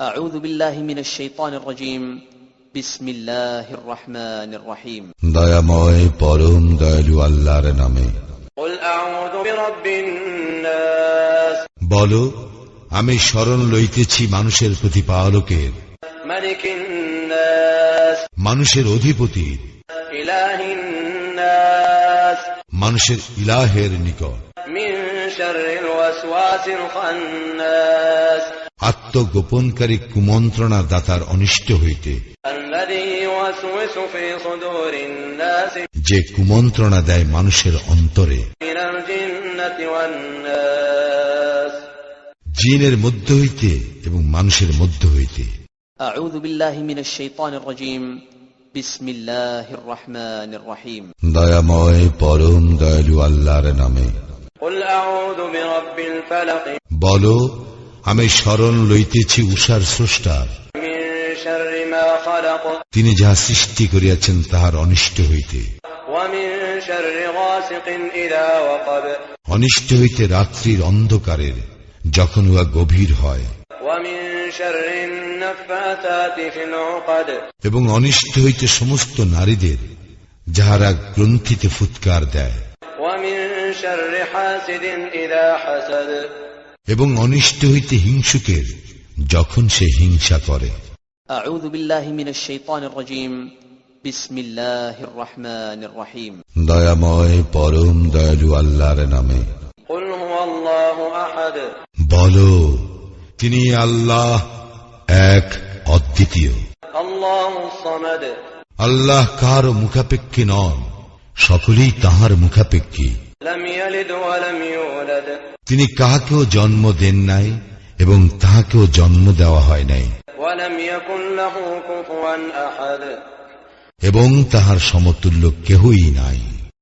أعوذ بالله من الشيطان الرجيم بسم الله الرحمن الرحيم দয়াময় পরম দয়ালু আল্লাহর নামে। قل أعوذ برب الناس বলো, আমি শরণ লইতেছি মানুষের প্রতিপালকের, ملك الناس মানুষের অধিপতির, إله الناس মানুষের ইলাহের নিকট, من شر الوسواس الخناس আত্মগোপনকারী কুমন্ত্রণা দাতার অনিষ্ট হইতে, الذي يوسوس في صدور الناس যে কুমন্ত্রণা দেয় মানুষের অন্তরে, من الجنة والناس জিনের মধ্য হইতে এবং মানুষের মধ্য হইতে। أعوذ بالله من الشيطان الرجيم بسم الله الرحمن الرحيم দয়াময় পরম দয়ালু আল্লাহর নামে। قل أعوذ برب الفلق বলো, আমি শরণ লইতেছি উষার স্রষ্টার, من شر ما خلق তিনি যাহা সৃষ্টি করিয়াছেন তাহার অনিষ্ট হইতে, ومن شر غاسق إذا وقب অনিষ্ট হইতে রাত্রির অন্ধকারের যখন উহা গভীর হয়, ومن شر النفاثات في العقد এবং অনিষ্ট হইতে সমস্ত নারীদের যাহারা গ্রন্থিতে ফুৎকার দেয়, ومن شر حاسد إذا حسد এবং অনিষ্ট হইতে হিংসুকের যখন সে হিংসা করে। أعوذ بالله من الشيطان الرجيم بسم الله الرحمن الرحيم দয়াময় পরম দয়ালু আল্লাহর নামে। قل هو الله أحد বলো, তিনি আল্লাহ এক, অদ্বিতীয়। الله الصمد আল্লাহ কাহারও মুখাপেক্ষী নন, সকলেই তাহার মুখাপেক্ষী। لم يلد ولم يولد তিনি কাহাকেও জন্ম দেন নাই এবং তাহাকেও জন্ম দেওয়া হয় নাই, ولم يكن له كفوا أحد এবং তাহার সমতুল্য কেহই নাই।